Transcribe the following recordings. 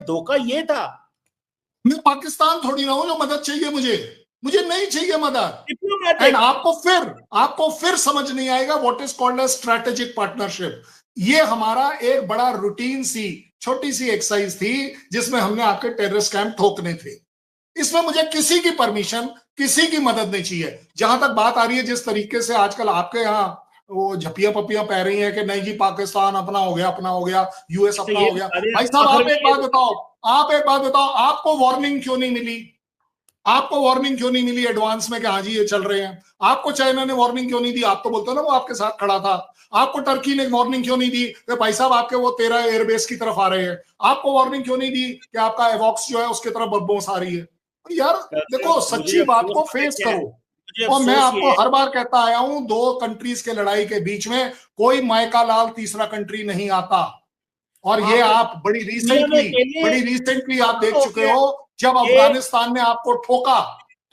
धोखा ये था। मैं पाकिस्तान थोड़ी ना हूं जो मदद चाहिए मुझे नहीं चाहिए मदद। डिप्लोमेटिक। एंड आपको फिर समझ नहीं आएगा what is called as strategic partnership. ये हमारा एक बड़ा रूटीन सी छोटी सी एक्सरसाइज थी जिसमें हमने आपके टेररिस्ट कैंप ठोकने थे। इसमें मुझे किसी की परमिशन, किसी की मदद नहीं चाहिए। जहां तक बात आ रही है जिस तरीके से आजकल आपके यहाँ वो झपिया पपियां पै रही हैं कि नहीं जी पाकिस्तान अपना हो गया, यूएस अपना हो गया। भाई साहब आप एक बात बताओ, आपको वार्निंग क्यों नहीं मिली? आपको वार्निंग क्यों नहीं मिली एडवांस में कि हाँ जी ये चल रहे हैं? आपको चाइना ने वार्निंग क्यों नहीं दी? आप तो बोलते हो ना वो आपके साथ खड़ा था। आपको टर्की ने वार्निंग क्यों नहीं दी कि भाई साहब आपके वो 13 एयरबेस की तरफ आ रहे हैं? आपको वार्निंग क्यों नहीं दी कि आपका एवॉक्स जो है उसकी तरफ बब्बोस आ रही है? यार देखो, सच्ची बात को फेस करो। और मैं आपको हर बार कहता आया हूं, दो कंट्रीज के लड़ाई के बीच में कोई मायका लाल तीसरा कंट्री नहीं आता। और ये आप बड़ी रिसेंटली आप देख चुके हो। जब अफगानिस्तान ने आपको ठोका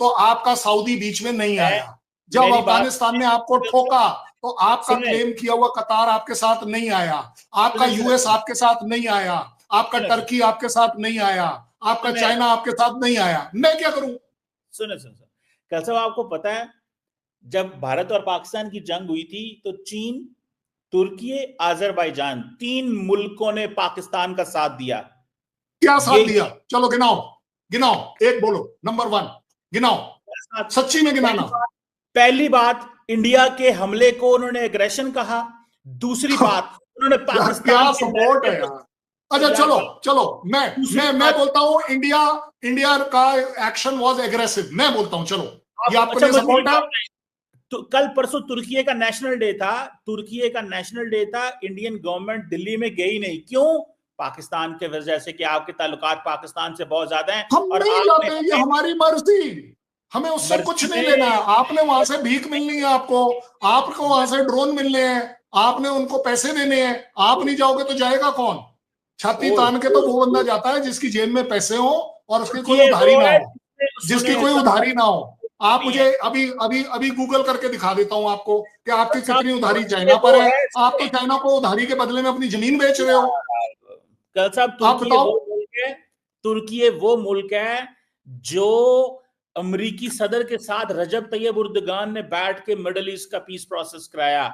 तो आपका सऊदी बीच में नहीं आया। जब अफगानिस्तान ने आपको ठोका तो आपका क्लेम किया हुआ कतार आपके साथ नहीं आया, आपका यूएस आपके साथ नहीं आया, आपका टर्की आपके साथ नहीं आया, आपका चाइना आपके साथ नहीं आया। मैं क्या करूं? सुनो कल साहब, आपको पता है जब भारत और पाकिस्तान की जंग हुई थी तो चीन, तुर्की, अजरबैजान 3 मुल्कों ने पाकिस्तान का साथ दिया। क्या साथ दिया? चलो गिनाओ, एक बोलो, नंबर 1 गिनाओ, सच्ची में गिनाना। पहली बात, इंडिया के हमले को उन्होंने एग्रेशन कहा। दूसरी बात, उन्होंने पाकिस्तान क्या सपोर्ट है यार। अच्छा चलो मैं बोलता हूं इंडिया का एक्शन वाज एग्रेसिव। मैं बोलता हूं चलो, ये आपको नहीं सपोर्ट है? तो कल परसों तुर्की का नेशनल डे था। इंडियन गवर्नमेंट दिल्ली में गई नहीं। क्यों? पाकिस्तान के वजह से कि आपके ताल्लुकात पाकिस्तान से बहुत ज्यादा हैं। हम और नहीं जाते, ये हमारी मर्जी, हमें उससे कुछ नहीं लेना है। आपने वहां से भीख मिलनी है, आपको वहां से ड्रोन मिलने हैं, आपने उनको पैसे देने हैं। आप नहीं जाओगे तो जाएगा कौन? छाती तान के तो वो बंदा जाता है जिसकी जेब में पैसे हो और उसकी कोई उधारी ना हो, जिसकी कोई उधारी ना हो। आप मुझे अभी गूगल करके दिखा देता हूं आपको कि आपकी कितनी उधारी चाइना पर है। आप तो चाइना को उधारी के बदले में अपनी जमीन बेच रहे हो। कल साहब, तुर्की वो मुल्क है जो अमेरिकी सदर के साथ रजब तैयब उर्दगान ने बैठ के मिडिल ईस्ट का पीस प्रोसेस कराया।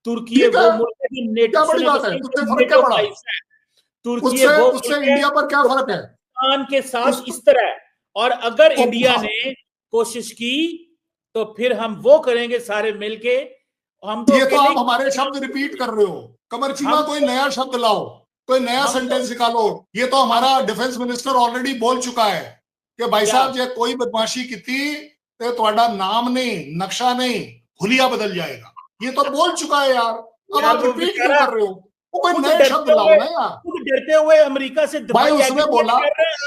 तुर्की वो मुल्क है जो नेटो, क्या बड़ी बात है? तुझसे फर्क क्या पड़ा? तुर्की वो उससे इंडिया पर क्या फर्क है? पाकिस्तान के साथ इस तरह। और अगर इंडिया ने कोशिश की तो फिर हम वो करेंगे सारे मिलके। हम तो ये तो आप हमारे शब्द रिपीट कर रहे हो। कमरचीमा कोई नया शब्द लाओ, कोई नया सेंटेंस निकालो। ये तो हमारा डिफेंस मिनिस्टर ऑलरेडी बोल चुका है कि भाई साहब जे कोई बदमाशी की थी तो तुम्हारा नाम नहीं, नक्शा नहीं, हुलिया बदल जाएगा। ये तो बोल चुका है यार। अब आप रिपीट क्यों कर रहे हो? वो कोई नए शब्द लाओ ना यार। डरते हुए अमेरिका से भाई उसने बोला,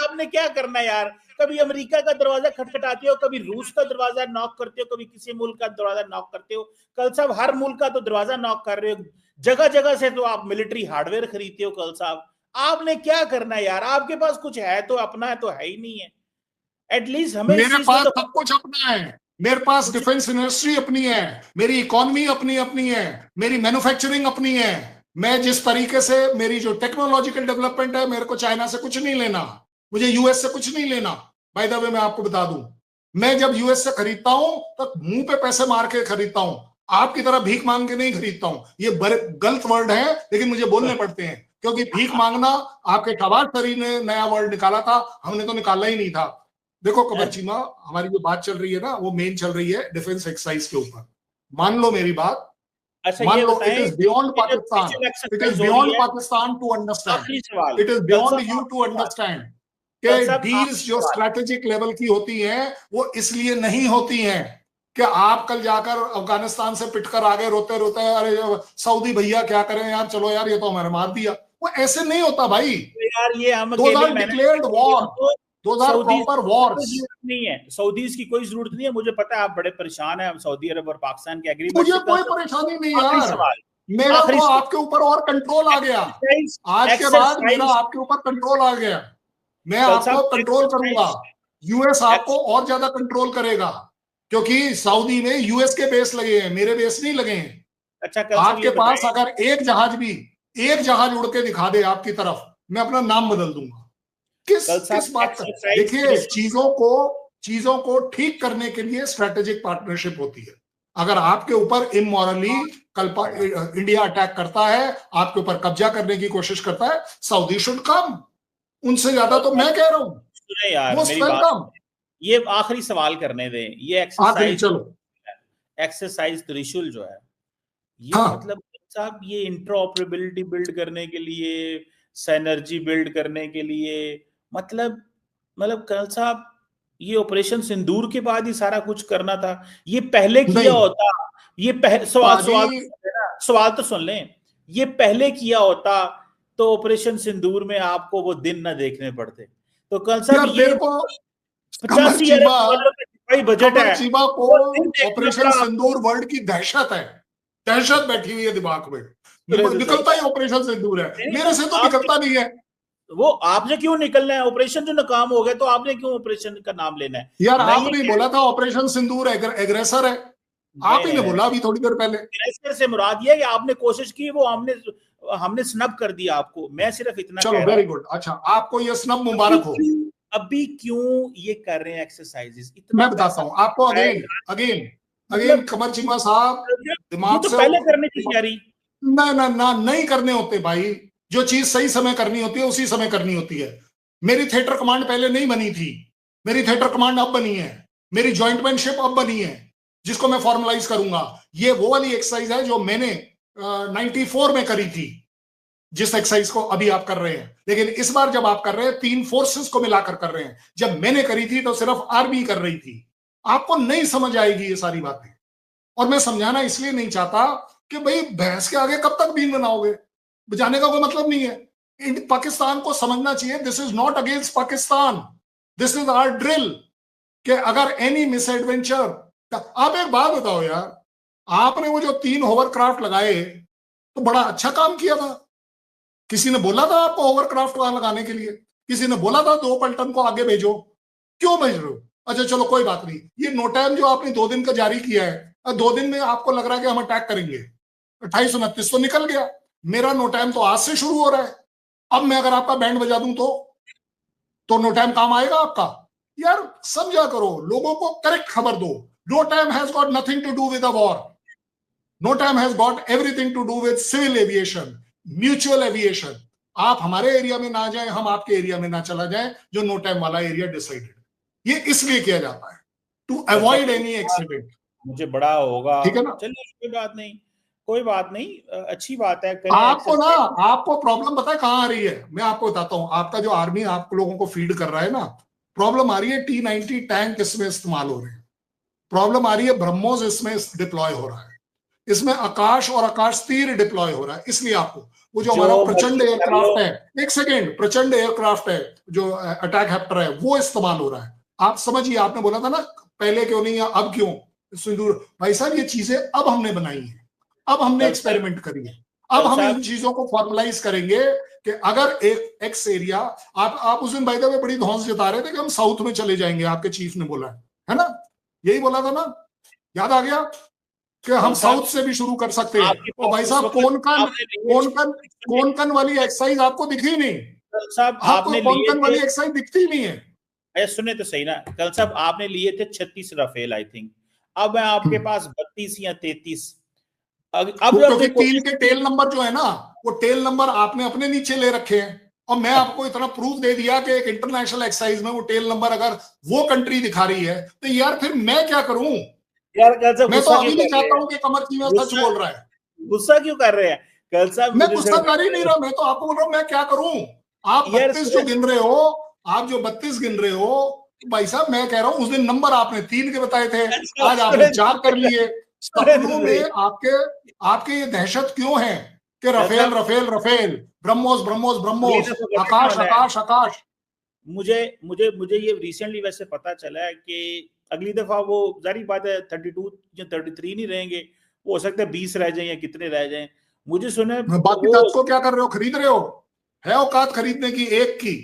आपने क्या करना यार? कभी अमेरिका का दरवाजा खटखटाते हो, कभी रूस का दरवाजा नॉक करते हो, कभी किसी मुल्क का दरवाजा नॉक करते हो। कल साहब हर मुल्क का तो दरवाजा नॉक कर रहे हो। जगह जगह से तो आप मिलिट्री हार्डवेयर खरीदते हो। कल साहब आपने क्या करना है यार? आपके पास कुछ है तो अपना है, तो है ही नहीं है। एटलीस्ट हमें मेरे पास सब कुछ अपना है। मेरे पास डिफेंस इंडस्ट्री अपनी है, मेरी इकोनॉमी अपनी है, मेरी मैन्युफैक्चरिंग अपनी है। मैं जिस तरीके से मेरी जो टेक्नोलॉजिकल डेवलपमेंट है, मेरे को चाइना से कुछ नहीं लेना, मुझे यूएस से कुछ नहीं लेना। बाय द वे मैं आपको बता दूं, मैं जब यूएस से खरीदता हूं तो मुंह पे पैसे मार के खरीदता हूं, आपकी तरह भीख मांग के नहीं खरीदता हूं। ये गलत वर्ड है लेकिन मुझे बोलने पड़ते हैं, क्योंकि भीख मांगना आपके शहबाज शरीफ ने नया वर्ड निकाला था, हमने तो निकाला ही नहीं था। देखो कमरचीमा, हमारी जो बात चल रही है ना, वो मेन चल रही है डिफेंस एक्सरसाइज के ऊपर। मान लो मेरी बात, मान लो it is beyond Pakistan, it is beyond Pakistan to understand, it is beyond you to understand कि डील्स जो स्ट्रेटेजिक लेवल की होती हैं वो इसलिए नहीं होती हैं कि आप कल जाकर अफगानिस्तान से पिटकर आ गए रोते रोते, अरे सऊदी भैया क्या करें यार, चलो यार ये तो हमारे मार दिया। वो ऐसे नहीं होता भाई यार। ये हम डिक्लेयर्ड वॉर, नहीं है। सऊदीज की कोई जरूरत नहीं है। मुझे पता है आप बड़े परेशान हैं सऊदी अरब और पाकिस्तान के एग्रीमेंट। मुझे कोई परेशानी नहीं यार, मेरा तो आपके ऊपर और कंट्रोल आ गया। आज के बाद मेरा आपके ऊपर कंट्रोल आ गया। मैं आपको कंट्रोल करूंगा, यूएस आपको और ज्यादा कंट्रोल करेगा, क्योंकि सऊदी में यूएस के बेस लगे हैं, मेरे बेस नहीं लगे हैं। अच्छा, आपके पास अगर एक जहाज उड़ के दिखा दे आपकी तरफ, मैं अपना नाम बदल दूंगा। किस बात का? देखिए, चीजों को ठीक करने के लिए स्ट्रेटेजिक पार्टनरशिप होती है। अगर आपके ऊपर इमोरली इंडिया अटैक करता है, आपके ऊपर कब्जा करने की कोशिश करता है, सऊदी शुड कम। उनसे ज्यादा तो मैं कह रहा हूं, सुने यार मोस्ट मेरी बात, वेलकम। ये आखिरी सवाल करने दें। ये आखिरी, चलो। एक्सरसाइज त्रिशूल जो है, ये हाँ, मतलब साहब ये इंटरऑपरेबिलिटी बिल्ड करने के लिए, सिनर्जी बिल्ड करने के लिए, मतलब कल साहब ये ऑपरेशन सिंदूर के बाद ही सारा कुछ करना था, ये पहले किया नहीं होता, ये पाजी, सवाल तो सुन लें, ये पहले किया होता तो ऑपरेशन सिंदूर में आपको वो दिन ना देखने पड़ते। तो कल साहब यार ये तेरे को 85 अरब डॉलर का दिफाई बजट कमर है, चीबा को वो दिन देखना ऑपरेशन पड़ा सिंदूर आपको। वर्ल्ड की दहशत है, दहशत बैठी हुई है दिमाग में। तो सही निकलता ही ऑपरेशन सिंदूर है, नहीं, मेरे से तो निकलता नहीं है। वो आपने क्यों निकलना है? ऑपरेशन जो नाकाम हो गया तो आपने क्यों ऑपरेशन का नाम लेना है? यार मैं ये आपने बोला था ऑपरेशन सिंदूर एग्रेसर है, आप ही ने बोला अभी थोड़ी देर पहले। नहीं, से मुराद ये है कि आपने कोशिश की, वो हमने स्नब कर दिया आपको। मैं सिर्फ इतना चलो कह रहा वेरी हूँ, गुड, अच्छा आपको ये स्नब मुबारक हो। अभी क्यों ये कर रहे हैं एक्सरसाइजेस? इतना मैं बताता पैसा हूँ आपको, अगेन अगेन अगेन मतलब कमर चीमा साहब, ये दिमाग तो से पहले करने की तैयारी। ना ना ना नहीं करने होते भाई। जो चीज सही समय करनी होती है उसी समय करनी होती है। मेरी थिएटर कमांड पहले नहीं बनी थी, मेरी थिएटर कमांड अब बनी है, मेरी जॉइंटमैनशिप अब बनी है, जिसको मैं फॉर्मलाइज करूंगा। ये वो वाली एक्सरसाइज है जो मैंने 94 में करी थी, जिस एक्सरसाइज को अभी आप कर रहे हैं। लेकिन इस बार जब आप कर रहे हैं, 3 फोर्सेस को मिलाकर कर रहे हैं। जब मैंने करी थी तो सिर्फ आर्मी कर रही थी। आपको नहीं समझ आएगी ये सारी बातें, और मैं समझाना इसलिए नहीं चाहता कि भाई भैंस के आगे कब तक बीन बनाओगे, बजाने का कोई मतलब नहीं है। पाकिस्तान को समझना चाहिए, this is not against Pakistan, this is our drill. कि अगर एनी मिस एडवेंचर, आप एक बात बताओ यार, आपने वो जो 3 होवरक्राफ्ट लगाए तो बड़ा अच्छा काम किया था। किसी ने बोला था आपको होवरक्राफ्ट वहां लगाने के लिए? किसी ने बोला था 2 पलटन को आगे भेजो? क्यों भेज रहे हो? अच्छा चलो कोई बात नहीं, ये नो टाइम जो आपने 2 दिन का जारी किया है, 2 दिन में आपको लग रहा है कि हम अटैक करेंगे, 2829 तो निकल गया। मेरा नो टाइम तो आज से शुरू हो रहा है। अब मैं अगर आपका बैंड बजा दूं तो नो टाइम काम आएगा आपका? यार समझा करो, लोगों को करेक्ट खबर दो। No time has got nothing to do with a war, no time has got everything to do with civil aviation, mutual aviation. आप हमारे एरिया में ना जाए, हम आपके एरिया में ना चला जाए, जो नो टाइम वाला एरिया डिसाइडेड। ये इसलिए किया जाता है टू अवॉइड एनी एक्सीडेंट। मुझे बड़ा होगा, ठीक है ना? चलिए कोई बात नहीं, कोई बात नहीं, अच्छी बात है, करें आपको ना, एक्सरसाइज। आपको प्रॉब्लम पता है कहां आ रही है? मैं आपको बताता हूं। आपका जो आर्मी आप लोगों को फीड कर रहा है ना, प्रॉब्लम आ रही है T-90 टैंक इसमें इस्तेमाल हो रहे हैं, प्रॉब्लम आ रही है ब्रह्मोस इसमें डिप्लॉय हो रहा है, इसमें आकाश और आकाश तीर डिप्लॉय हो रहा है। इसलिए आपको वो जो हमारा प्रचंड एयरक्राफ्ट है, एक सेकेंड, प्रचंड एयरक्राफ्ट है जो अटैक हेप्टर है, वो इस्तेमाल हो रहा है। आप समझिए, आपने बोला था ना पहले क्यों नहीं या अब क्यों सिंदूर, भाई साहब ये चीजें अब हमने बनाई है, अब हमने एक्सपेरिमेंट करी है, अब हम इन चीजों को फॉर्मलाइज करेंगे कि अगर एक एक्स एरिया, आप उस दिन बाय द वे बड़ी धौंस जता रहे थे कि हम साउथ में चले जाएंगे, आपके चीफ ने बोला है ना? यही बोला था ना? याद आ गया कि हम साउथ से भी शुरू कर सकते हैं। और भाई साहब कोनकन वाली एक्सरसाइज आपको दिखी नहीं? साहब आपको आपने कोनकन वाली एक्सरसाइज दिखती नहीं है। सुने तो सही ना, कल साहब आपने लिए थे 36 राफेल आई थिंक, अब है आपके पास 32 या 33। अब क्योंकि 3 के टेल नंबर जो है ना, वो टेल नंबर आपने अपने नीचे ले रखे हैं, और मैं आपको इतना प्रूफ दे दिया कि एक इंटरनेशनल एक्सरसाइज में वो टेल नंबर अगर वो कंट्री दिखा रही है तो यार फिर मैं क्या करूं? यार कल साहब मैं तो अभी भी चाहता हूं कि कमर चीमा सच बोल रहा है। गुस्सा क्यों कर रहे हैं कल साहब? मैं गुस्सा कर ही नहीं रहा, मैं तो आपको बोल रहा हूं मैं क्या करूं। आप 32 जो गिन रहे हो, आप जो 32 गिन रहे हो, भाई साहब मैं कह रहा हूं उस दिन नंबर आपने 3 के बताए थे, आज आपने 4 कर लिए। सपनों में आपके ये दहशत क्यों है कि Rafale Rafale Rafale, BrahMos BrahMos BrahMos, Akash Akash Akash? मुझे मुझे मुझे ये रिसेंटली वैसे पता चला है कि अगली दफा वो जारी बात है 32 या 33 नहीं रहेंगे, वो हो सकता है 20 रह जाए या कितने रह जाए। मुझे सुना बाकी 10 को क्या कर रहे हो? खरीद रहे हो? है औकात खरीदने की? एक की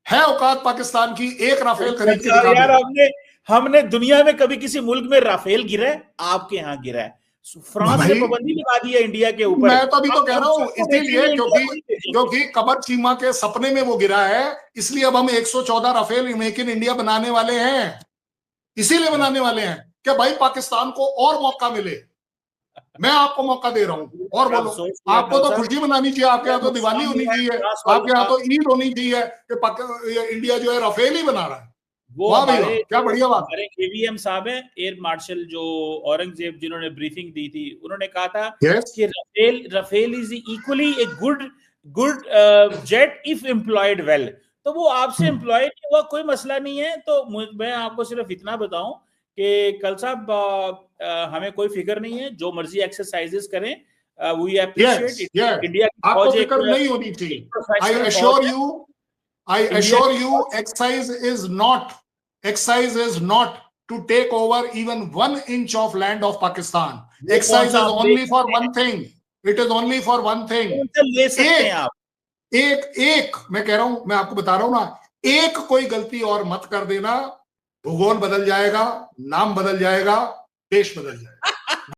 है औकात पाकिस्तान की? एक राफेल खरीद के दिखा यार हमने दुनिया में कभी किसी मुल्क में राफेल गिरा है? आपके यहाँ गिरा है। फ्रांस ने पाबंदी लगा दी है इंडिया के ऊपर। मैं तो अभी तो कह रहा हूँ इसीलिए क्योंकि कमर चीमा के सपने में वो गिरा है, इसलिए अब हम 114 राफेल मेक इन इंडिया बनाने वाले हैं, इसीलिए बनाने वाले हैं कि भाई पाकिस्तान को और मौका मिले। मैं आपको मौका दे रहा हूं और बोलो, आपको तो खुशी मनानी चाहिए, आपके यहाँ तो दिवाली होनी चाहिए, आपके यहाँ तो ईद होनी चाहिए कि इंडिया जो है राफेल ही बना रहा है। वो हमारे क्या बढ़िया बात। हमारे एवीएम साहब है, एयर मार्शल जो औरंगजेब, जिन्होंने ब्रीफिंग दी थी, उन्होंने कहा था कि Rafale is equally a good jet if employed well. तो वो आपसे एम्प्लॉय नहीं हुआ, कोई मसला नहीं है। तो मैं आपको सिर्फ इतना बताऊं कि कल साहब हमें कोई फिक्र नहीं है, जो मर्जी एक्सरसाइजेस करें, वी अप्रिशिएट इंडिया की आपको फिक्र नहीं होनी चाहिए। I assure you, exercise is not to take over even 1 inch of land of Pakistan. Exercise is only for one thing. It is only for one thing. ले सकते हैं आप। एक मैं कह रहा हूं, मैं आपको बता रहा हूं ना, एक कोई गलती और मत कर देना, भूगोल बदल जाएगा, नाम बदल जाएगा, देश बदल जाएगा।